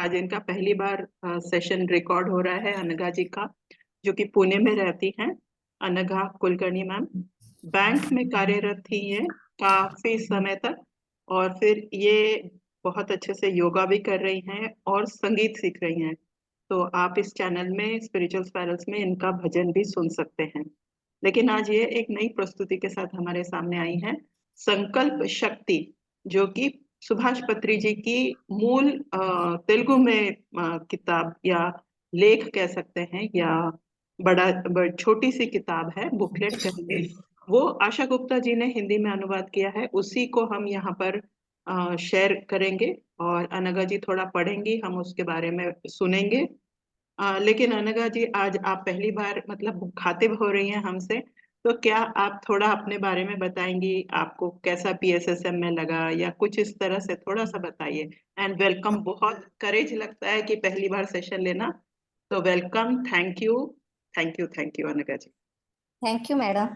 आज इनका पहली बार सेशन रिकॉर्ड हो रहा है अनघा जी का, जो कि पुणे में रहती हैं। अनघा कुलकर्णी मैम बैंक में कार्यरत थी ये काफी समय तक, और फिर ये बहुत अच्छे से योगा भी कर रही हैं और संगीत सीख रही हैं। तो आप इस चैनल में स्पिरिचुअल स्पायरल्स में इनका भजन भी सुन सकते हैं। लेकिन आज ये एक नई प्रस्तुति के साथ हमारे सामने आई हैं, संकल्प शक्ति, जो कि सुभाष पत्री जी की मूल तेलुगु में किताब या लेख कह सकते हैं, या छोटी सी किताब है, बुकलेट कहेंगे। वो आशा गुप्ता जी ने हिंदी में अनुवाद किया है, उसी को हम यहाँ पर शेयर करेंगे और अनघा जी थोड़ा पढ़ेंगी, हम उसके बारे में सुनेंगे। लेकिन अनघा जी, आज आप पहली बार मतलब मुखातिब हो रही हैं हमसे, तो क्या आप थोड़ा अपने बारे में बताएंगी, आपको कैसा पीएसएसएम में लगा या कुछ इस तरह से थोड़ा सा बताइए। एंड वेलकम, बहुत करेज लगता है कि पहली बार सेशन लेना, तो welcome, thank you, thank you, thank you Anagha ji. Thank you madam.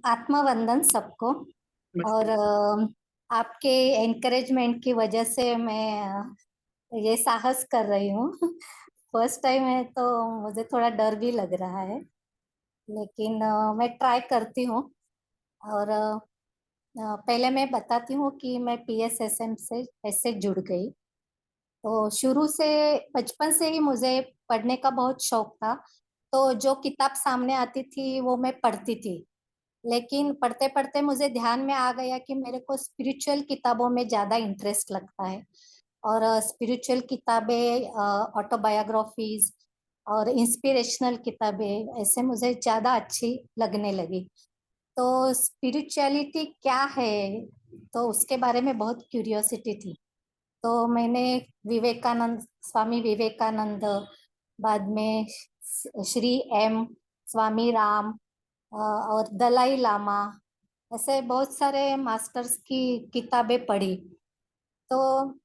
आत्मवंदन सबको। और नमस्ते। आपके एनकरेजमेंट की वजह से मैं ये साहस कर रही हूँ। फर्स्ट टाइम है तो मुझे थोड़ा डर भी लग रहा है, लेकिन मैं ट्राई करती हूँ। और पहले मैं बताती हूँ कि मैं पीएसएसएम से कैसे जुड़ गई। तो शुरू से बचपन से ही मुझे पढ़ने का बहुत शौक था, तो जो किताब सामने आती थी वो मैं पढ़ती थी। लेकिन पढ़ते पढ़ते मुझे ध्यान में आ गया कि मेरे को स्पिरिचुअल किताबों में ज़्यादा इंटरेस्ट लगता है। और स्पिरिचुअल किताबें, ऑटोबायोग्राफीज और इंस्पिरेशनल किताबें ऐसे मुझे ज़्यादा अच्छी लगने लगी। तो स्पिरिचुअलिटी क्या है, तो उसके बारे में बहुत क्यूरियोसिटी थी। तो मैंने विवेकानंद, स्वामी विवेकानंद, बाद में श्री एम, स्वामी राम, और दलाई लामा, ऐसे बहुत सारे मास्टर्स की किताबें पढ़ी। तो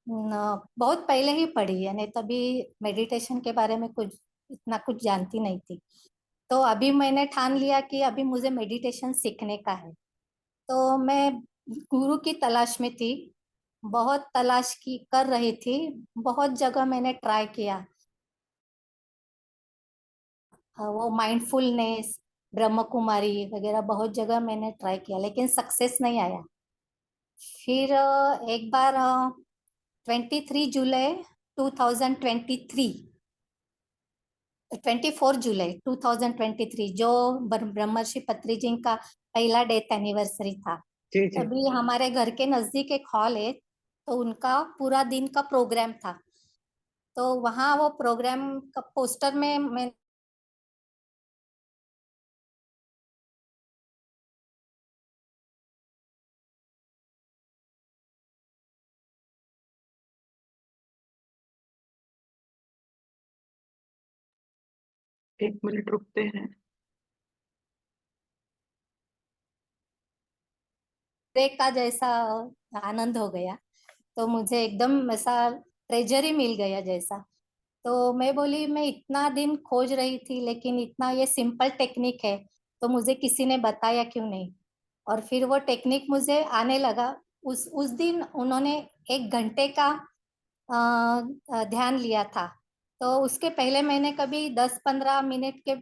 बहुत पहले ही पढ़ी, यानी तभी मेडिटेशन के बारे में कुछ इतना कुछ जानती नहीं थी। तो अभी मैंने ठान लिया कि अभी मुझे मेडिटेशन सीखने का है। तो मैं गुरु की तलाश में थी, बहुत तलाश की कर रही थी, बहुत जगह मैंने ट्राई किया। वो माइंडफुलनेस, ब्रह्म कुमारी वगैरह बहुत जगह मैंने ट्राई किया, लेकिन सक्सेस नहीं आया। फिर एक बार 23 जुलाई 2023, 24 जुलाई 2023, जो ब्रह्मर्षि पत्री जी का पहला डेथ एनिवर्सरी था, जी जी। तभी हमारे घर के नजदीक एक हॉल है, तो उनका पूरा दिन का प्रोग्राम था। तो वहाँ वो प्रोग्राम का पोस्टर में मैं एक मिनट रुकते हैं। का जैसा आनंद हो गया। तो मुझे एकदम ऐसा ट्रेजर ही मिल गया जैसा। तो मैं बोली, मैं इतना दिन खोज रही थी, लेकिन इतना ये सिंपल टेक्निक है तो मुझे किसी ने बताया क्यों नहीं। और फिर वो टेक्निक मुझे आने लगा। उस दिन उन्होंने 1 घंटे का ध्यान लिया था। तो उसके पहले मैंने कभी 10-15 मिनट के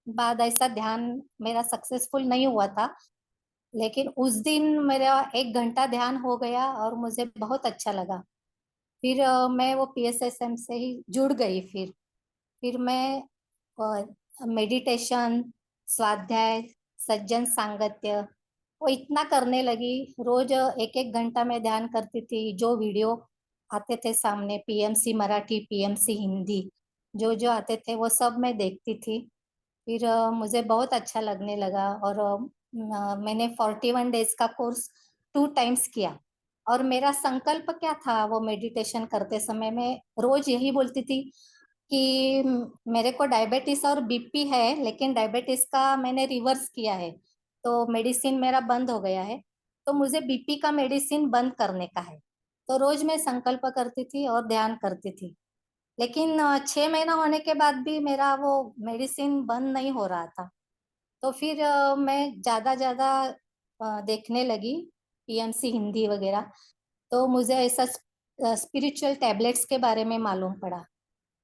बाद ऐसा ध्यान मेरा सक्सेसफुल नहीं हुआ था। लेकिन उस दिन मेरा 1 घंटा ध्यान हो गया और मुझे बहुत अच्छा लगा। फिर मैं वो पीएसएसएम से ही जुड़ गई। फिर मैं मेडिटेशन, स्वाध्याय, सज्जन सांगत्य वो इतना करने लगी। रोज 1-1 घंटा मैं ध्यान करती थी। जो वीडियो आते थे सामने, पीएमसी मराठी, पीएमसी हिंदी, जो जो आते थे वो सब मैं देखती थी। फिर मुझे बहुत अच्छा लगने लगा। और मैंने 41 डेज का कोर्स 2 टाइम्स किया। और मेरा संकल्प क्या था, वो मेडिटेशन करते समय मैं रोज यही बोलती थी कि मेरे को डायबिटीज और बीपी है, लेकिन डायबिटीज का मैंने रिवर्स किया है, तो मेडिसिन मेरा बंद हो गया है, तो मुझे बीपी का मेडिसिन बंद करने का है। तो रोज मैं संकल्प करती थी और ध्यान करती थी। लेकिन 6 महीना होने के बाद भी मेरा वो मेडिसिन बंद नहीं हो रहा था। तो फिर मैं ज्यादा ज्यादा देखने लगी पीएमसी हिंदी वगैरह। तो मुझे ऐसा स्पिरिचुअल टैबलेट्स के बारे में मालूम पड़ा।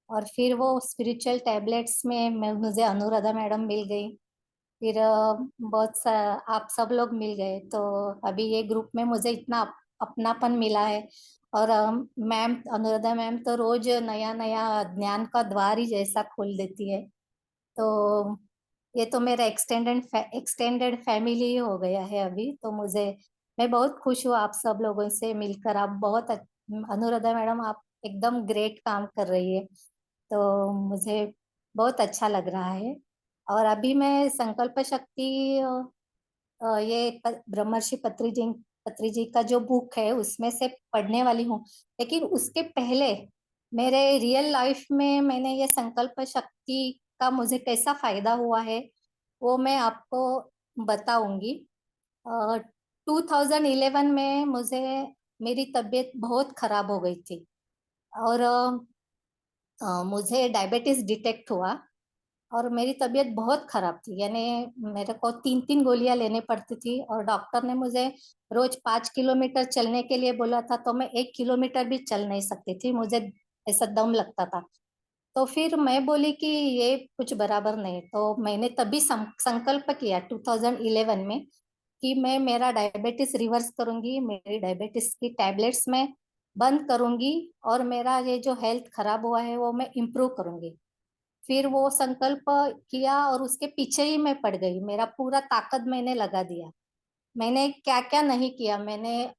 और फिर वो स्पिरिचुअल टैबलेट्स में मुझे अनुराधा मैडम मिल गई। फिर बहुत सा आप सब लोग मिल गए, तो अभी ये ग्रुप में मुझे इतना अपनापन मिला है। और मैम अनुराधा मैम तो रोज नया नया ज्ञान का द्वार ही जैसा खोल देती है। तो ये तो मेरा एक्सटेंडेड फैमिली हो गया है अभी। तो मैं बहुत खुश हूँ आप सब लोगों से मिलकर। आप अनुराधा मैडम आप एकदम ग्रेट काम कर रही है, तो मुझे बहुत अच्छा लग रहा है। और अभी मैं संकल्प शक्ति ये ब्रह्मर्षि पत्री जी का जो बुक है उसमें से पढ़ने वाली हूँ। लेकिन उसके पहले मेरे रियल लाइफ में मैंने ये संकल्प शक्ति का मुझे कैसा फायदा हुआ है वो मैं आपको बताऊंगी। 2011 में मेरी तबीयत बहुत खराब हो गई थी। और मुझे डायबिटीज डिटेक्ट हुआ और मेरी तबीयत बहुत खराब थी। यानी मेरे को 3-3 गोलियां लेने पड़ती थी। और डॉक्टर ने मुझे रोज 5 किलोमीटर चलने के लिए बोला था, तो मैं 1 किलोमीटर भी चल नहीं सकती थी, मुझे ऐसा दम लगता था। तो फिर मैं बोली कि ये कुछ बराबर नहीं। तो मैंने तभी संकल्प किया 2011 में कि मैं मेरा डायबिटीज रिवर्स करूंगी, मेरी डायबिटीज की टैबलेट्स में बंद करूंगी और मेरा ये जो हेल्थ खराब हुआ है वो मैं इम्प्रूव करूंगी। फिर वो संकल्प किया और उसके पीछे ही मैं पड़ गई। मेरा पूरा ताकत मैंने लगा दिया। मैंने क्या क्या नहीं किया, मैंने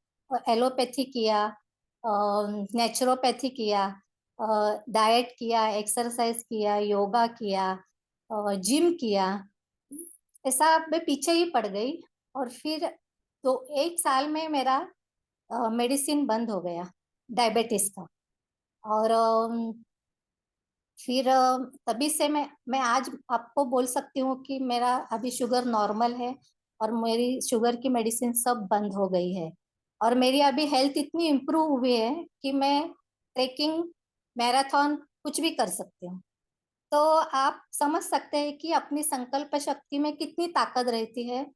एलोपैथी किया, नेचुरोपैथी किया, डाइट किया, एक्सरसाइज किया, योगा किया, जिम किया। ऐसा मैं पीछे ही पड़ गई। और फिर तो 1 साल में मेरा मेडिसिन बंद हो गया डायबिटीज का। और फिर तभी से मैं आज आपको बोल सकती हूँ कि मेरा अभी शुगर नॉर्मल है और मेरी शुगर की मेडिसिन सब बंद हो गई है। और मेरी अभी हेल्थ इतनी इम्प्रूव हुई है कि मैं ट्रेकिंग, मैराथन कुछ भी कर सकती हूँ। तो आप समझ सकते हैं कि अपनी संकल्प शक्ति में कितनी ताकत रहती है।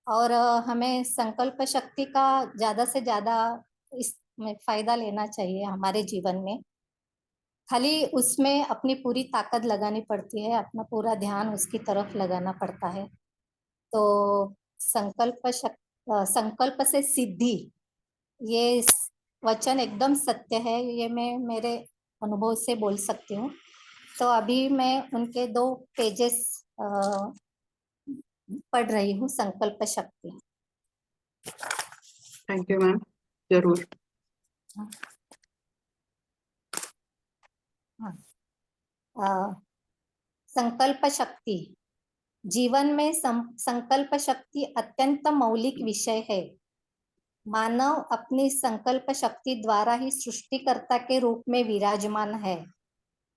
और हमें संकल्प शक्ति का ज्यादा से ज्यादा इसमें फायदा लेना चाहिए हमारे जीवन में। खाली उसमें अपनी पूरी ताकत लगानी पड़ती है, अपना पूरा ध्यान उसकी तरफ लगाना पड़ता है। तो संकल्प से सिद्धि, ये वचन एकदम सत्य है। ये मैं मेरे अनुभव से बोल सकती हूँ। तो अभी मैं उनके 2 पेजेस पढ़ रही हूँ, संकल्प शक्ति। थैंक यू मैम, जरूर। संकल्प शक्ति जीवन में संकल्प शक्ति अत्यंत मौलिक विषय है। मानव अपनी संकल्प शक्ति द्वारा ही सृष्टिकर्ता के रूप में विराजमान है।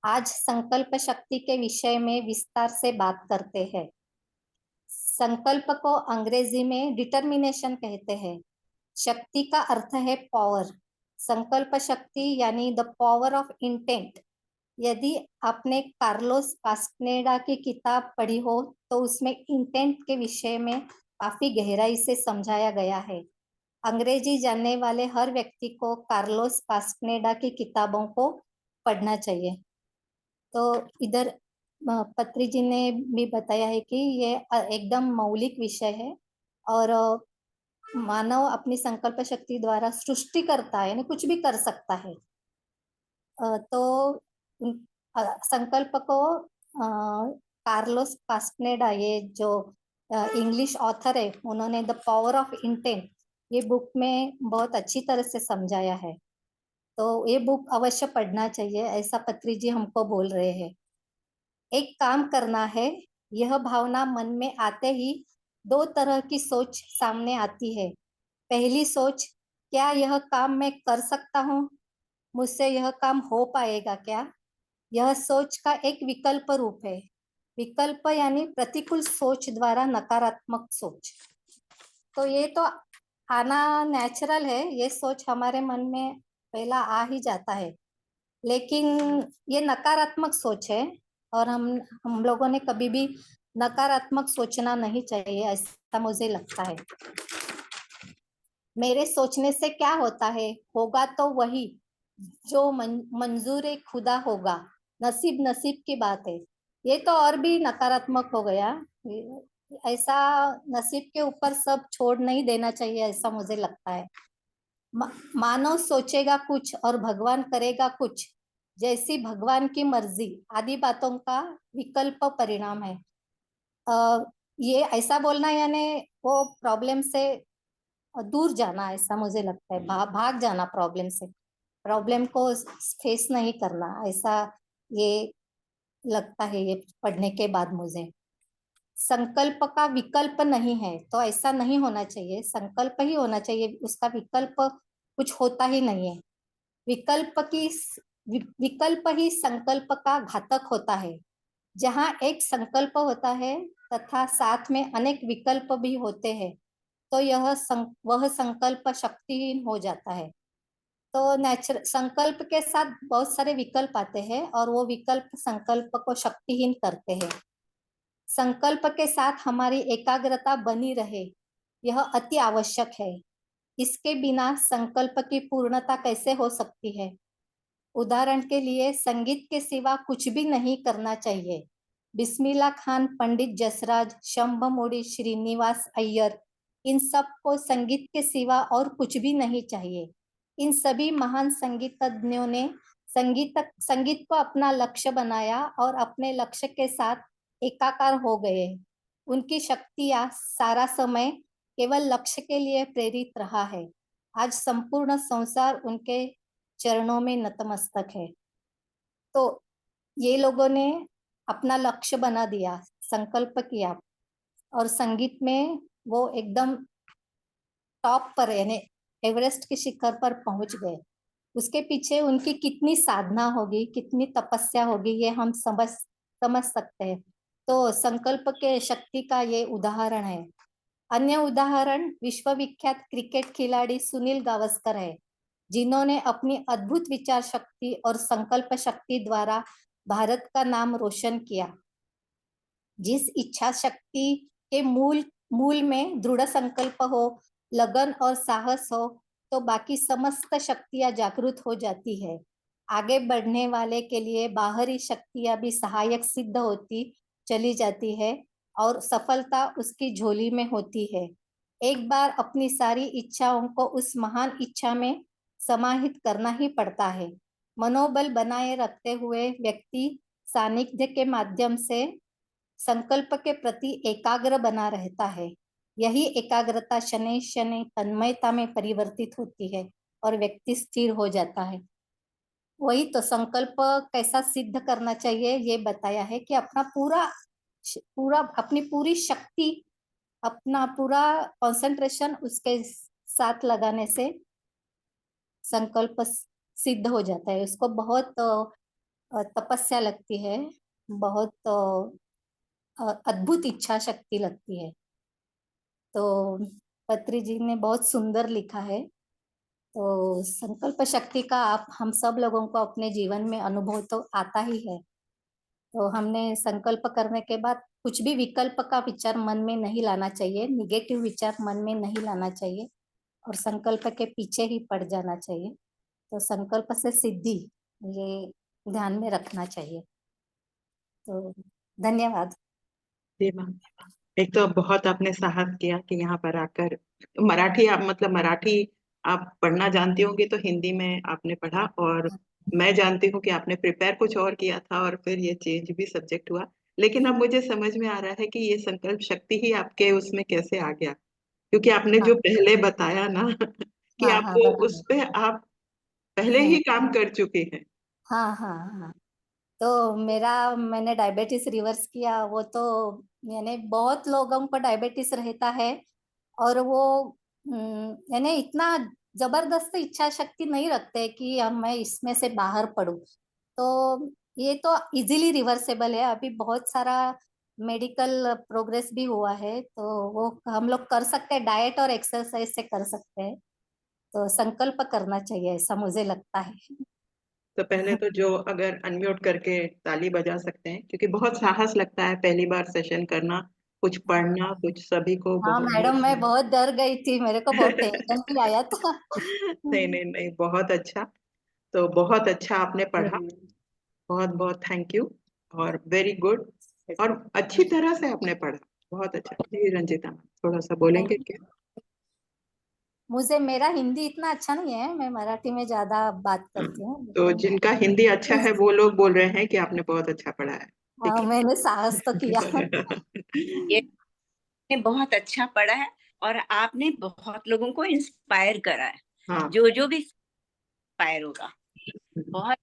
आज संकल्प शक्ति के विषय में विस्तार से बात करते हैं। संकल्प को अंग्रेजी में डिटर्मिनेशन कहते हैं। शक्ति का अर्थ है पावर। संकल्प शक्ति यानी द पावर ऑफ इंटेंट। यदि आपने कार्लोस कास्टनेडा की किताब पढ़ी हो तो उसमें इंटेंट के विषय में काफी गहराई से समझाया गया है। अंग्रेजी जानने वाले हर व्यक्ति को कार्लोस कास्टनेडा की किताबों को पढ़ना चाहिए। तो इधर पत्री जी ने भी बताया है कि ये एकदम मौलिक विषय है। और मानव अपनी संकल्प शक्ति द्वारा सृष्टि करता है, यानी कुछ भी कर सकता है। तो संकल्प को कार्लोस कास्टनेडा, ये जो इंग्लिश ऑथर है, उन्होंने द पावर ऑफ इंटेंट ये बुक में बहुत अच्छी तरह से समझाया है। तो ये बुक अवश्य पढ़ना चाहिए, ऐसा पत्री जी हमको बोल रहे हैं। एक काम करना है, यह भावना मन में आते ही 2 तरह की सोच सामने आती है। पहली सोच, क्या यह काम मैं कर सकता हूँ, मुझसे यह काम हो पाएगा क्या। यह सोच का एक विकल्प रूप है। विकल्प यानी प्रतिकूल सोच द्वारा नकारात्मक सोच। तो ये तो आना नेचुरल है, ये सोच हमारे मन में पहला आ ही जाता है। लेकिन ये नकारात्मक सोच है और हम लोगों ने कभी भी नकारात्मक सोचना नहीं चाहिए, ऐसा मुझे लगता है। मेरे सोचने से क्या होता है, होगा तो वही जो मंजूर खुदा होगा, नसीब नसीब की बात है। ये तो और भी नकारात्मक हो गया। ऐसा नसीब के ऊपर सब छोड़ नहीं देना चाहिए, ऐसा मुझे लगता है। मानव सोचेगा कुछ और भगवान करेगा कुछ, जैसी भगवान की मर्जी, आदि बातों का विकल्प परिणाम है। ये ऐसा बोलना यानी वो प्रॉब्लम से दूर जाना, ऐसा मुझे लगता है। भाग जाना प्रॉब्लम से, प्रॉब्लम को फेस नहीं करना, ऐसा ये लगता है ये पढ़ने के बाद मुझे। संकल्प का विकल्प नहीं है, तो ऐसा नहीं होना चाहिए। संकल्प ही होना चाहिए, उसका विकल्प कुछ होता ही नहीं है। विकल्प की विकल्प ही संकल्प का घातक होता है। जहाँ एक संकल्प होता है तथा साथ में अनेक विकल्प भी होते हैं, तो वह संकल्प शक्तिहीन हो जाता है। तो संकल्प के साथ बहुत सारे विकल्प आते हैं और वो विकल्प संकल्प को शक्तिहीन करते हैं। संकल्प के साथ हमारी एकाग्रता बनी रहे, यह अति आवश्यक है। इसके बिना संकल्प की पूर्णता कैसे हो सकती है? उदाहरण के लिए संगीत के सिवा कुछ भी नहीं करना चाहिए। बिस्मिल्लाह खान, पंडित जसराज, शंभमुड़ी, श्रीनिवास अय्यर, इन सब को संगीत के सिवा और कुछ भी नहीं चाहिए। इन सभी महान संगीतज्ञों ने संगीत को अपना लक्ष्य बनाया और अपने लक्ष्य के साथ एकाकार हो गए। उनकी शक्तियां सारा समय केवल लक्ष्य के लिए प्रेरित रहा है। आज संपूर्ण संसार उनके चरणों में नतमस्तक है। तो ये लोगों ने अपना लक्ष्य बना दिया, संकल्प किया, और संगीत में वो एकदम टॉप पर, यानी एवरेस्ट के शिखर पर पहुंच गए। उसके पीछे उनकी कितनी साधना होगी, कितनी तपस्या होगी, ये हम समझ सकते हैं। तो संकल्प के शक्ति का ये उदाहरण है। अन्य उदाहरण विश्वविख्यात क्रिकेट खिलाड़ी सुनील गावस्कर है, जिन्होंने अपनी अद्भुत विचार शक्ति और संकल्प शक्ति द्वारा भारत का नाम रोशन किया। जिस इच्छा शक्ति के मूल मूल में दृढ़ संकल्प हो, लगन और साहस हो, तो बाकी समस्त शक्तियां जागृत हो जाती है। आगे बढ़ने वाले के लिए बाहरी शक्तियां भी सहायक सिद्ध होती चली जाती है और सफलता उसकी झोली में होती है। एक बार अपनी सारी इच्छाओं को उस महान इच्छा में समाहित करना ही पड़ता है। मनोबल बनाए रखते हुए व्यक्ति सानिध्य के माध्यम से संकल्प के प्रति एकाग्र बना रहता है। यही एकाग्रता शनै शनै तन्मयता में परिवर्तित होती है और व्यक्ति स्थिर हो जाता है। वही तो संकल्प कैसा सिद्ध करना चाहिए, ये बताया है कि अपना पूरा पूरा अपनी पूरी शक्ति, अपना पूरा कंसंट्रेशन उसके साथ लगाने से संकल्प सिद्ध हो जाता है। उसको बहुत तपस्या लगती है, बहुत अद्भुत इच्छा शक्ति लगती है। तो पत्री जी ने बहुत सुंदर लिखा है। तो संकल्प शक्ति का आप हम सब लोगों को अपने जीवन में अनुभव तो आता ही है। तो हमने संकल्प करने के बाद कुछ भी विकल्प का विचार मन में नहीं लाना चाहिए, निगेटिव विचार मन में नहीं लाना चाहिए और संकल्प के पीछे ही पड़ जाना चाहिए। तो संकल्प से सिद्धि, ये ध्यान में रखना चाहिए। तो धन्यवाद। जी मैम, एक तो बहुत आपने साहस किया कि यहाँ पर आकर मराठी, आप मतलब मराठी आप पढ़ना जानती होंगी, तो हिंदी में आपने पढ़ा, और मैं जानती हूँ कि आपने प्रिपेयर कुछ और किया था और फिर ये चेंज भी सब्जेक्ट हुआ। लेकिन अब मुझे समझ में आ रहा है कि ये संकल्प शक्ति ही आपके उसमें कैसे आ गया, क्योंकि आपने जो हाँ पहले बताया ना कि हाँ हाँ, आपको उस बराबर। पे आप पहले ही काम कर चुके हैं। हाँ हाँ हाँ। तो मैंने डायबिटीज रिवर्स किया, वो तो यानी बहुत लोगों को डायबिटीज रहता है और वो यानी इतना जबरदस्त इच्छा शक्ति नहीं रखते कि अब मैं इसमें से बाहर पड़ूं। तो ये तो इजीली रिवर्सेबल है। अभी बहुत सारा मेडिकल प्रोग्रेस भी हुआ है, तो वो हम लोग कर सकते हैं, डाइट और एक्सरसाइज से कर सकते हैं। तो संकल्प करना चाहिए, ऐसा मुझे लगता है। तो पहले तो जो अगर अनम्यूट करके ताली बजा सकते हैं, क्योंकि बहुत साहस लगता है पहली बार सेशन करना, कुछ पढ़ना, कुछ सभी को हाँ बहुत मैडम, मैं बहुत बहुत डर गई थी, मेरे को बहुत टेंशन भी आया था। नहीं नहीं नहीं, बहुत अच्छा। तो बहुत अच्छा आपने पढ़ा, बहुत बहुत थैंक यू, और वेरी गुड, और अच्छी तरह से आपने पढ़ा, बहुत अच्छा। जी रंजिता, थोड़ा सा बोलेंगे क्या? मुझे मेरा हिंदी इतना अच्छा नहीं है, मैं मराठी में ज्यादा बात करती हूँ, तो लेकिन जिनका हिंदी अच्छा है वो लोग बोल रहे हैं कि आपने बहुत अच्छा पढ़ा है, ठीक मैंने साहस तो किया। है। ये ने बहुत अच्छा पढ़ा है और आपने बहुत लोगों को इंस्पायर करा है। हाँ, जो जो भी इंस्पायर होगा, बहुत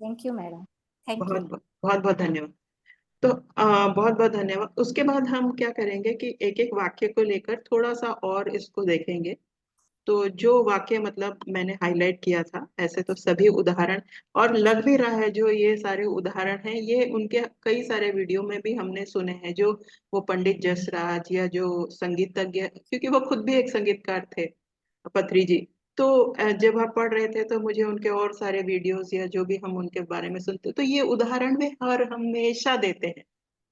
थैंक यू मैडम, थैंक बहुत यू। बहुत बहुत धन्यवाद। तो बहुत बहुत धन्यवाद। उसके बाद हम क्या करेंगे कि एक एक वाक्य को लेकर थोड़ा सा और इसको देखेंगे। तो जो वाक्य मतलब मैंने हाईलाइट किया था, ऐसे तो सभी उदाहरण, और लग भी रहा है जो ये सारे उदाहरण हैं ये उनके कई सारे वीडियो में भी हमने सुने हैं, जो वो पंडित जसराज या जो संगीतज्ञ, क्योंकि वो खुद भी एक संगीतकार थे, पत्री जी। तो जब आप पढ़ रहे थे तो मुझे उनके और सारे वीडियोस या जो भी हम उनके बारे में सुनते, तो ये उदाहरण में हर हमेशा देते हैं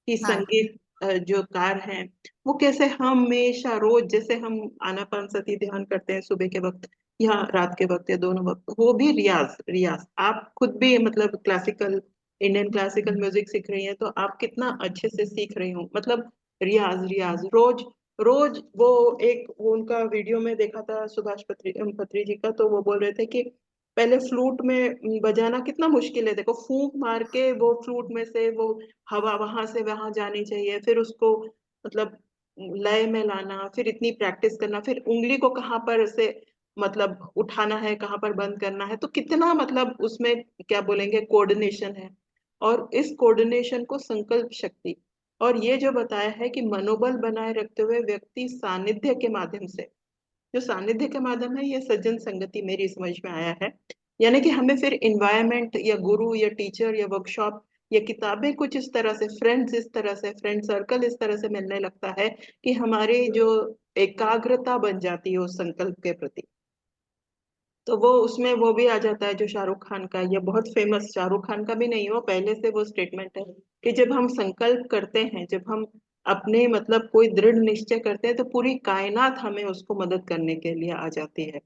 कि हाँ संगीत जो कार हैं वो कैसे हमेशा रोज, जैसे हम आनापानसती ध्यान करते हैं सुबह के वक्त या रात के वक्त या दोनों वक्त, वो भी रियाज रियाज। आप खुद भी मतलब क्लासिकल, इंडियन क्लासिकल म्यूजिक सीख रही हैं, तो आप कितना अच्छे से सीख रही हो, मतलब रियाज रियाज रोज रोज। वो उनका वीडियो में देखा था सुभाष पत्री जी का, तो वो बोल रहे थे कि पहले फ्लूट में बजाना कितना मुश्किल है, देखो फूंक मार के वो फ्लूट में से वो हवा वहां से वहां जानी चाहिए, फिर उसको मतलब लय में लाना, फिर इतनी प्रैक्टिस करना, फिर उंगली को कहाँ पर से मतलब उठाना है, कहाँ पर बंद करना है, तो कितना मतलब उसमें क्या बोलेंगे कोऑर्डिनेशन है। और इस कोऑर्डिनेशन को संकल्प शक्ति, और ये जो बताया है कि मनोबल बनाए रखते हुए व्यक्ति सानिध्य के माध्यम से, जो सानिध्य के माध्यम है ये सज्जन संगति मेरी समझ में आया है, यानी कि हमें फिर इन्वायरमेंट या गुरु या टीचर या वर्कशॉप या किताबें कुछ इस तरह से, फ्रेंड्स इस तरह से, फ्रेंड सर्कल इस तरह से मिलने लगता है कि हमारी जो एकाग्रता बन जाती है उस संकल्प के प्रति। तो वो उसमें वो भी आ जाता है जो शाहरुख खान का, ये बहुत फेमस, शाहरुख खान का भी नहीं हो, पहले से वो स्टेटमेंट है कि जब हम संकल्प करते हैं, जब हम अपने मतलब कोई दृढ़ निश्चय करते हैं, तो पूरी कायनात हमें उसको मदद करने के लिए आ जाती है।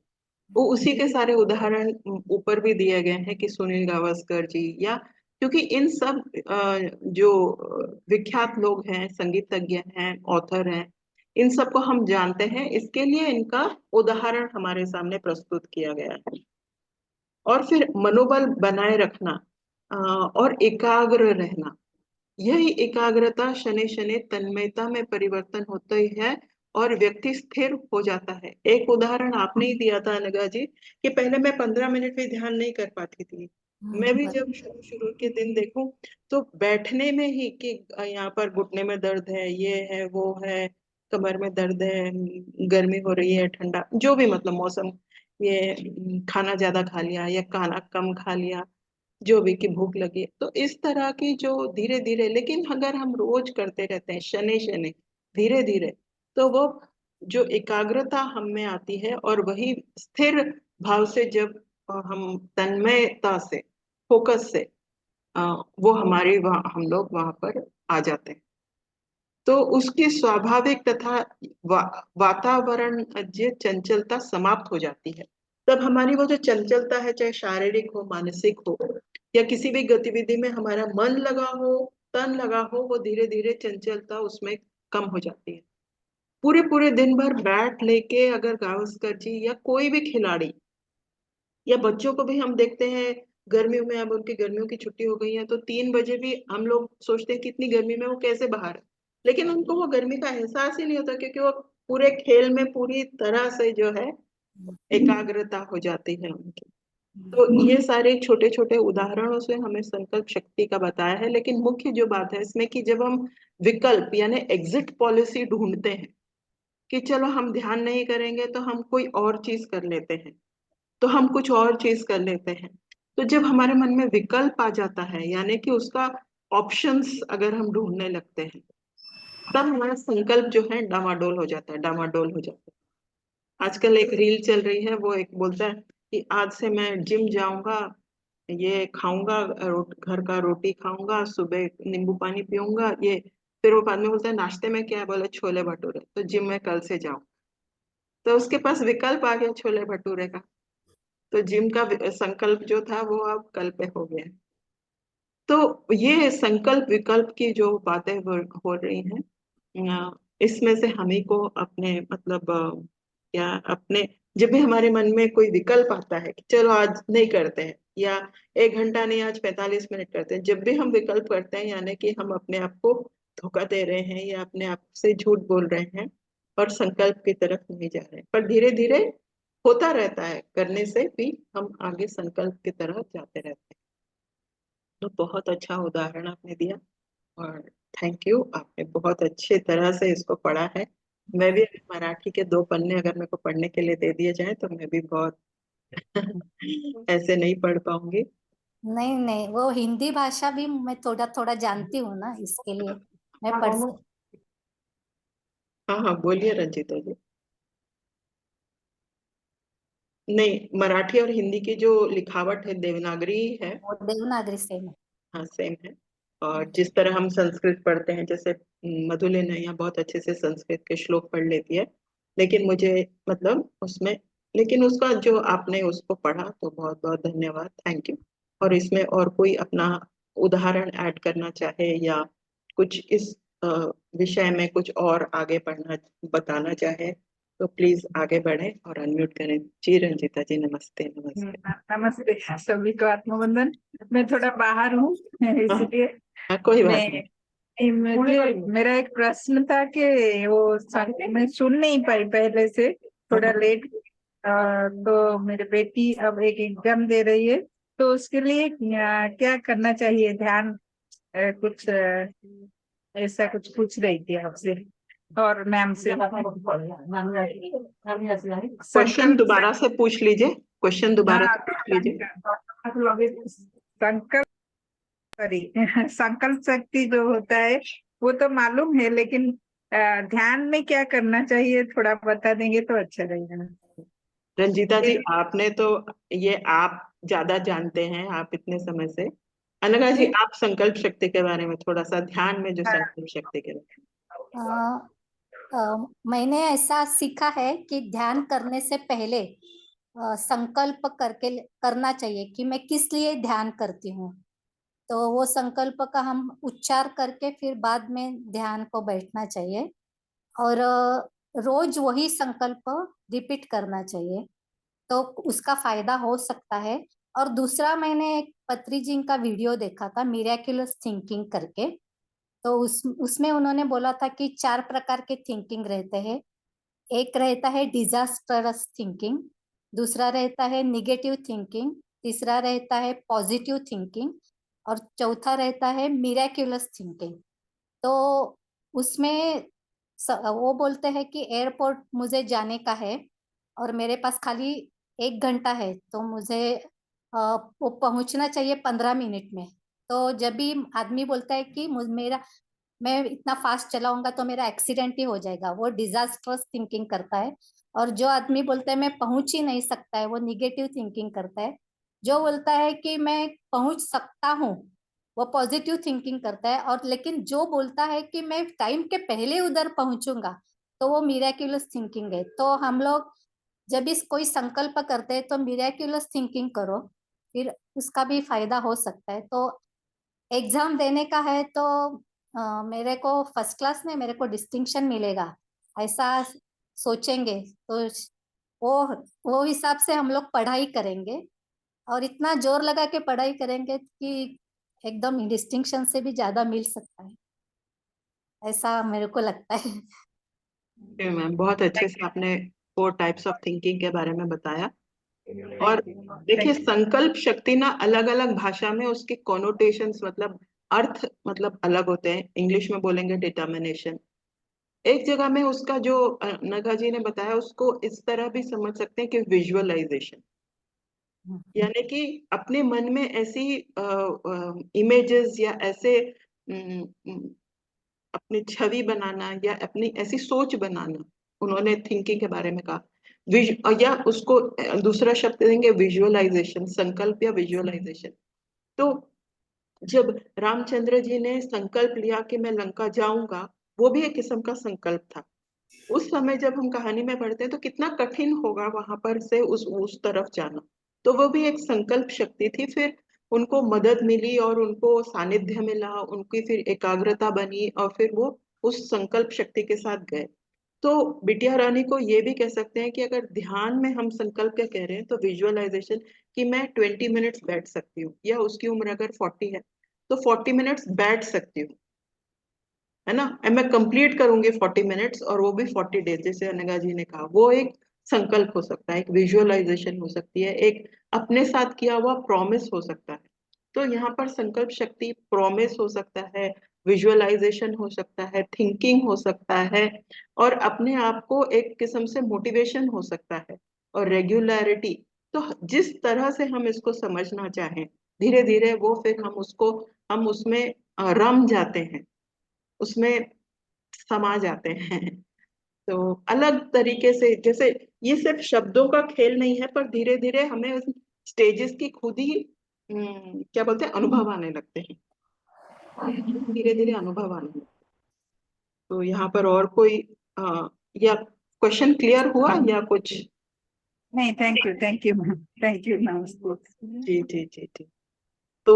वो उसी के सारे उदाहरण ऊपर भी दिए गए हैं कि सुनील गावस्कर जी, या क्योंकि इन सब जो विख्यात लोग हैं, संगीतज्ञ हैं, ऑथर हैं, इन सबको हम जानते हैं, इसके लिए इनका उदाहरण हमारे सामने प्रस्तुत किया गया है। और फिर मनोबल बनाए रखना और एकाग्र रहना, यही एकाग्रता शनि शनि तन्मयता में परिवर्तन होता ही है और व्यक्ति स्थिर हो जाता है। एक उदाहरण आपने ही दिया था अनगा जी कि पहले मैं 15 मिनट भी ध्यान नहीं कर पाती थी। मैं भी जब शुरू शुरू के दिन देखूं तो बैठने में ही कि यहाँ पर घुटने में दर्द है, ये है वो है, कमर में दर्द है, गर्मी हो रही है, ठंडा जो भी मतलब मौसम, ये खाना ज्यादा खा लिया या खाना कम खा लिया, जो भी कि भूख लगी, तो इस तरह की जो धीरे धीरे, लेकिन अगर हम रोज करते रहते हैं शनि शनि धीरे धीरे, तो वो जो एकाग्रता हम में आती है, और वही स्थिर भाव से जब हम तन्मयता से, फोकस से अ, वो हमारे वहाँ हम लोग वहां पर आ जाते हैं, तो उसकी स्वाभाविक तथा वा, वातावरण चंचलता समाप्त हो जाती है। तब हमारी वो जो चंचलता है, चाहे शारीरिक हो मानसिक हो या किसी भी गतिविधि में हमारा मन लगा हो, तन लगा हो, वो धीरे धीरे चंचलता उसमें कम हो जाती है। पूरे पूरे दिन भर बैट लेके अगर गावस्कर जी या कोई भी खिलाड़ी, या बच्चों को भी हम देखते हैं, गर्मियों में अब उनकी गर्मियों की छुट्टी हो गई है, तो 3 बजे भी हम लोग सोचते हैं कि इतनी गर्मी में वो कैसे बाहर है, लेकिन उनको वो गर्मी का एहसास ही नहीं होता, क्योंकि वो पूरे खेल में पूरी तरह से जो है एकाग्रता हो जाती है उनकी। तो ये सारे छोटे छोटे उदाहरणों से हमें संकल्प शक्ति का बताया है, लेकिन मुख्य जो बात है इसमें कि जब हम विकल्प यानी एग्जिट पॉलिसी ढूंढते हैं कि चलो हम ध्यान नहीं करेंगे तो हम कोई और चीज कर लेते हैं, तो हम कुछ और चीज कर लेते हैं, तो जब हमारे मन में विकल्प आ जाता है, यानी कि उसका ऑप्शंस अगर हम ढूंढने लगते हैं, तब हमारा संकल्प जो है डामाडोल हो जाता है, डामाडोल हो जाता है। आजकल एक रील चल रही है, वो एक बोलता है कि आज से मैं जिम जाऊंगा, ये खाऊंगा, घर का रोटी खाऊंगा, सुबह नींबू पानी पीऊंगा, ये, फिर वो बाद में बोलता है नाश्ते में क्या है, बोले छोले भटूरे, तो जिम में कल से जाऊं, तो उसके पास विकल्प आ गया छोले भटूरे का। तो जिम का संकल्प जो था वो अब कल पे हो गया। तो ये संकल्प विकल्प की जो बातें हो रही हैं, इसमें से हम ही को अपने मतलब या अपने, जब भी हमारे मन में कोई विकल्प आता है कि चलो आज नहीं करते हैं, या 1 घंटा नहीं आज 45 मिनट करते हैं, जब भी हम विकल्प करते हैं यानी कि हम अपने आप को धोखा दे रहे हैं या अपने आप से झूठ बोल रहे हैं और संकल्प की तरफ नहीं जा रहे हैं। पर धीरे धीरे होता रहता है, करने से भी हम आगे संकल्प की तरफ जाते रहते हैं। तो बहुत अच्छा उदाहरण आपने दिया और थैंक यू, आपने बहुत अच्छे तरह से इसको पढ़ा है। मैं भी मराठी के 2 पन्ने अगर मेरे को पढ़ने के लिए दे दिए जाए तो मैं भी बहुत ऐसे नहीं पढ़ पाऊंगी। नहीं नहीं, वो हिंदी भाषा भी मैं थोड़ा थोड़ा जानती हूँ ना, इसके लिए मैं पढ़ हाँ हाँ, बोलिए रंजीता जी। नहीं, मराठी और हिंदी की जो लिखावट है देवनागरी है। वो देवनागरी से में। हाँ सेम है। और जिस तरह हम संस्कृत पढ़ते हैं, जैसे मधुले नैया बहुत अच्छे से संस्कृत के श्लोक पढ़ लेती है, लेकिन मुझे मतलब उसमें, लेकिन उसका जो आपने उसको पढ़ा तो बहुत बहुत धन्यवाद, थैंक यू। और इसमें और कोई अपना उदाहरण ऐड करना चाहे या कुछ इस अ, विषय में कुछ और आगे पढ़ना बताना चाहे तो प्लीज आगे बढ़े और अनम्यूट करें। जी रंजीता जी, नमस्ते नमस्ते। नमस्ते सभी को, आत्मवंदन। मैं थोड़ा बाहर हूँ हाँ इसलिए हाँ, कोई बात नहीं। मुझे मेरा एक प्रश्न था कि मैं सुन नहीं पाई पहले से, थोड़ा लेट। तो मेरी बेटी अब एक एग्जाम दे रही है, तो उसके लिए क्या करना चाहिए? ध्यान कुछ ऐसा कुछ पूछ रही थी आपसे और मैम से। क्वेश्चन संकल्प दोबारा से पूछ लीजिए, क्वेश्चन दोबारा हाँ, से पूछ लीजिए। संकल्प, सॉरी संकल्प शक्ति जो होता है वो तो मालूम है, लेकिन ध्यान में क्या करना चाहिए थोड़ा बता देंगे तो अच्छा रहेगा। रंजीता जी, आपने तो ये आप ज्यादा जानते हैं, आप इतने समय से। अनघा जी, आप संकल्प शक्ति के बारे में थोड़ा सा, ध्यान में जो संकल्प शक्ति के बारे में। मैंने ऐसा सीखा है कि ध्यान करने से पहले संकल्प करके करना चाहिए कि मैं किस लिए ध्यान करती हूँ। तो वो संकल्प का हम उच्चार करके फिर बाद में ध्यान को बैठना चाहिए, और रोज वही संकल्प रिपीट करना चाहिए, तो उसका फायदा हो सकता है। और दूसरा, मैंने एक पत्री जी का वीडियो देखा था मिरेक्युलस थिंकिंग करके, तो उसमें उन्होंने बोला था कि 4 प्रकार के थिंकिंग रहते हैं। एक रहता है डिजास्टरस थिंकिंग, दूसरा रहता है निगेटिव थिंकिंग, तीसरा रहता है पॉजिटिव थिंकिंग, और चौथा रहता है मिरेक्युलस थिंकिंग। तो उसमें वो बोलते हैं कि एयरपोर्ट मुझे जाने का है और मेरे पास खाली 1 घंटा है, तो मुझे वो पहुंचना चाहिए 15 मिनट में। तो जब भी आदमी बोलता है कि मेरा मैं इतना फास्ट चलाऊंगा तो मेरा एक्सीडेंट ही हो जाएगा, वो डिजास्टर्स थिंकिंग करता है। और जो आदमी बोलता है मैं पहुंच ही नहीं सकता है, वो निगेटिव थिंकिंग करता है। जो बोलता है कि मैं पहुंच सकता हूँ, वो पॉजिटिव थिंकिंग करता है। और लेकिन जो बोलता है कि मैं टाइम के पहले उधर पहुंचूंगा, तो वो मिरेक्युलस थिंकिंग है। तो हम लोग जब इस कोई संकल्प करते हैं तो मिरेक्युलस थिंकिंग करो, फिर उसका भी फायदा हो सकता है। तो एग्जाम देने का है तो मेरे को फर्स्ट क्लास में मेरे को डिस्टिंक्शन मिलेगा, ऐसा सोचेंगे तो वो वो हिसाब से हम लोग पढ़ाई करेंगे, और इतना जोर लगा के पढ़ाई करेंगे कि एकदम डिस्टिंक्शन से भी ज्यादा मिल सकता है, ऐसा मेरे को लगता है। जी मैम, बहुत अच्छे से आपने 4 टाइप्स ऑफ थिंकिंग के बारे में बताया। और देखिए, संकल्प शक्ति ना अलग अलग भाषा में उसके कॉनोटेशंस मतलब अर्थ मतलब अलग होते हैं। इंग्लिश में बोलेंगे डिटर्मिनेशन। एक जगह में उसका जो नगा जी ने बताया उसको इस तरह भी समझ सकते हैं कि विजुअलाइजेशन, यानी कि अपने मन में ऐसी इमेजेस या ऐसे अपनी छवि बनाना या अपनी ऐसी सोच बनाना। उन्होंने थिंकिंग के बारे में कहा या उसको दूसरा शब्द देंगे विजुअलाइजेशन, संकल्प या विजुअलाइजेशन। तो जब रामचंद्र जी ने संकल्प लिया कि मैं लंका जाऊंगा, वो भी एक किस्म का संकल्प था। उस समय जब हम कहानी में पढ़ते हैं तो कितना कठिन होगा वहां पर से उस तरफ जाना। तो वो भी एक संकल्प शक्ति थी। फिर उनको मदद मिली और उनको सानिध्य मिला, उनकी फिर एकाग्रता बनी और फिर वो उस संकल्प शक्ति के साथ गए। तो बिटिया रानी को ये भी कह सकते हैं कि अगर ध्यान में हम संकल्प क्या कह रहे हैं तो विजुअलाइजेशन, कि मैं 20 मिनट्स बैठ सकती हूँ, या उसकी उम्र अगर 40 है तो 40 मिनट्स बैठ सकती हूँ, है ना। मैं कंप्लीट करूंगी 40 मिनट्स और वो भी 40 डेज, जैसे अनघा जी ने कहा, वो एक संकल्प हो सकता है, एक विजुअलाइजेशन हो सकती है, एक अपने साथ किया हुआ प्रॉमिस हो सकता है। तो यहाँ पर संकल्प शक्ति प्रॉमिस हो सकता है, विजुअलाइजेशन हो सकता है, थिंकिंग हो सकता है, और अपने आप को एक किस्म से मोटिवेशन हो सकता है, और रेगुलरिटी। तो जिस तरह से हम इसको समझना चाहें, धीरे धीरे वो फिर हम उसमें रम जाते हैं, उसमें समा जाते हैं। तो अलग तरीके से, जैसे ये सिर्फ शब्दों का खेल नहीं है, पर धीरे धीरे हमें उस स्टेजेस की खुद ही क्या बोलते हैं, अनुभव आने लगते हैं, धीरे धीरे अनुभव आने लगते हैं। तो यहाँ पर और कोई या क्वेश्चन क्लियर हुआ या कुछ? नहीं, thank you ma'am, thank you ma'am. जी जी जी जी। तो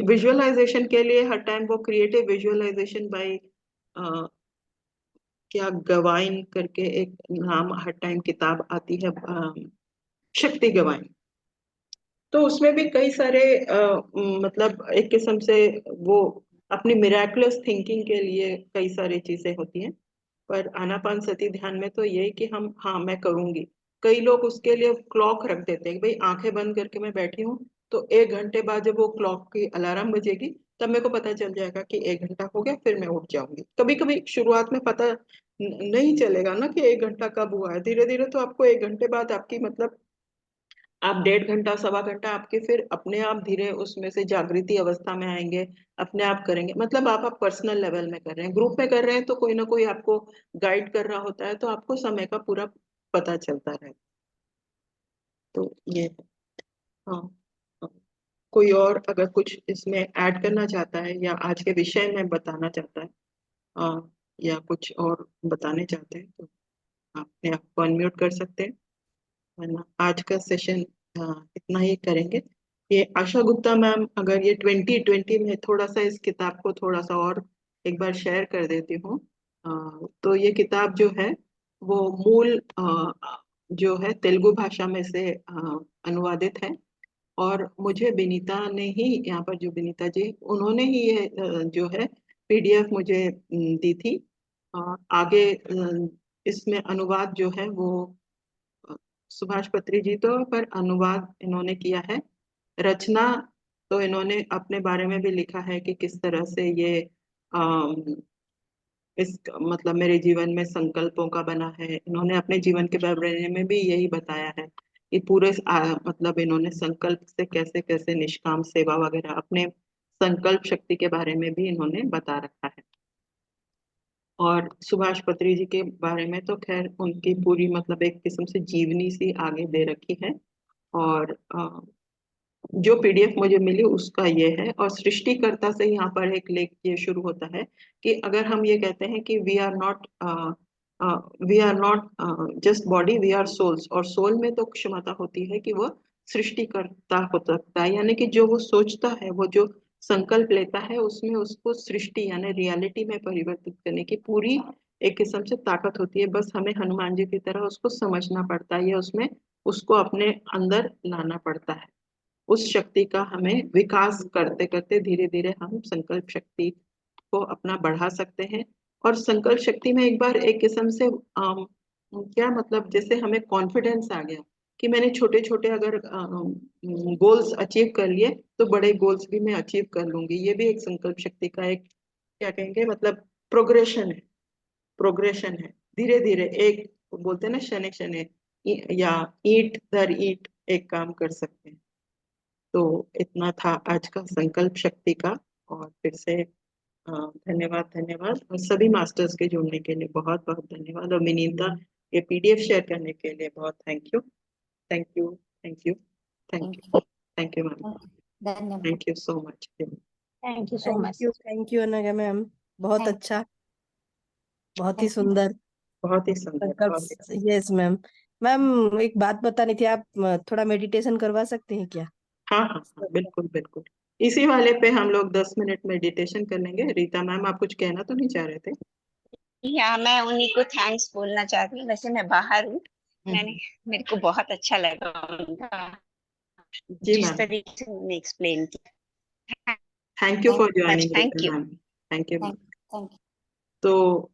विजुअलाइजेशन के लिए हर टाइम वो क्रिएटिव विजुअलाइजेशन बाय क्या गवाइन करके एक नाम हर टाइम किताब आती है, शक्ति गवाइन। तो उसमें भी कई सारे मतलब एक किस्म से वो अपनी मिराकुलस थिंकिंग के लिए कई सारी चीजें होती हैं। पर आनापान सती ध्यान में तो यही कि हम, हाँ मैं करूंगी। कई लोग उसके लिए क्लॉक रख देते हैं कि भाई आंखें बंद करके मैं बैठी हूँ, तो 1 घंटे बाद जब वो क्लॉक की अलार्म बजेगी तब मेरे को पता चल जाएगा कि 1 घंटा हो गया, फिर मैं उठ जाऊंगी। कभी कभी शुरुआत में पता नहीं चलेगा ना कि 1 घंटा कब हुआ है, धीरे धीरे तो आपको 1 घंटे बाद आपकी मतलब आप 1.5 घंटा 1.25 घंटा आपके फिर अपने आप धीरे उसमें से जागृति अवस्था में आएंगे, अपने आप करेंगे। मतलब आप पर्सनल लेवल में कर रहे हैं, ग्रुप में कर रहे हैं तो कोई ना कोई आपको गाइड कर रहा होता है, तो आपको समय का पूरा पता चलता है। तो ये है। हाँ, हाँ। कोई और अगर कुछ इसमें ऐड करना चाहता है या आज के विषय में बताना चाहता है, या कुछ और बताने चाहते हैं, तो अपने आप को अनम्यूट कर सकते हैं, वरना आज का सेशन इतना ही करेंगे। ये आशा गुप्ता मैम, अगर ये 2020 में थोड़ा सा इस किताब को थोड़ा सा और एक बार शेयर कर देती हूँ। तो ये किताब जो है वो मूल जो है तेलुगु भाषा में से अनुवादित है, और मुझे विनीता ने ही, यहाँ पर जो विनीता जी, उन्होंने ही ये जो है पीडीएफ मुझे दी थी। आगे इसमें अनुवाद जो है वो सुभाष पत्री जी, तो पर अनुवाद इन्होंने किया है। रचना तो इन्होंने अपने बारे में भी लिखा है कि किस तरह से ये अम, इस मतलब मेरे जीवन में संकल्पों का बना है। इन्होंने अपने जीवन के बारे में भी यही बताया है कि पूरे मतलब इन्होंने संकल्प से कैसे कैसे निष्काम सेवा वगैरह, अपने संकल्प शक्ति के बारे में भी इन्होंने बता रखा है। और सुभाष पत्री जी के बारे में तो खैर उनकी पूरी मतलब एक किस्म से जीवनी सी आगे दे रखी है। और जो पीडीएफ मुझे मिली उसका ये है, और सृष्टिकर्ता से यहाँ पर एक लेख ये शुरू होता है कि अगर हम ये कहते हैं कि we are not just body, we are souls, और सोल में तो क्षमता होती है कि वह सृष्टिकर्ता हो सकता है, यानी कि जो वो सोचता है, वो जो संकल्प लेता है, उसमें उसको सृष्टि यानी रियलिटी में परिवर्तित करने की पूरी एक किस्म से ताकत होती है। बस हमें हनुमान जी की तरह उसको समझना पड़ता है, या उसमें उसको अपने अंदर लाना पड़ता है। उस शक्ति का हमें विकास करते करते धीरे धीरे हम संकल्प शक्ति को अपना बढ़ा सकते हैं। और संकल्प शक्ति में एक बार एक किस्म से क्या मतलब, जैसे हमें कॉन्फिडेंस आ गया कि मैंने छोटे छोटे अगर गोल्स अचीव कर लिए तो बड़े गोल्स भी मैं अचीव कर लूंगी। ये भी एक संकल्प शक्ति का एक क्या कहेंगे मतलब प्रोग्रेशन है, प्रोग्रेशन है। धीरे धीरे एक बोलते हैं ना, शने शने या ईंट दर ईंट एक काम कर सकते हैं। तो इतना था आज का संकल्प शक्ति का। और फिर से धन्यवाद, धन्यवाद, और सभी मास्टर्स के जुड़ने के लिए बहुत बहुत धन्यवाद, और विनीता ये पीडीएफ शेयर करने के लिए बहुत thank you, thank you, thank you, thank you, thank you ma'am, धन्यवाद। Thank you so much. Thank you so much. Thank you Anagha ma'am, बहुत Thank- अच्छा, बहुत ही Thank you. सुंदर बहुत ही सुंदर, बहुत ही यस मैम। मैम एक बात बतानी थी, आप थोड़ा मेडिटेशन करवा सकते हैं क्या? हाँ हाँ हाँ, बिल्कुल बिल्कुल। इसी वाले पे हम लोग 10 मिनट मेडिटेशन कर लेंगे। रीता मैम, आप कुछ कहना तो नहीं चाह रहे थे? या मैं उन्हीं को थैंक्स बोलना चाहती हूँ। वैसे मैं बाहर हूँ, मेरे को बहुत अच्छा लगा उनका जी जिस मैम, तरीके से उन्होंने एक्सप्लेन किया। Thank you for much joining thank Rita you. Ma'am. Thank you ma'am. Thank you. तो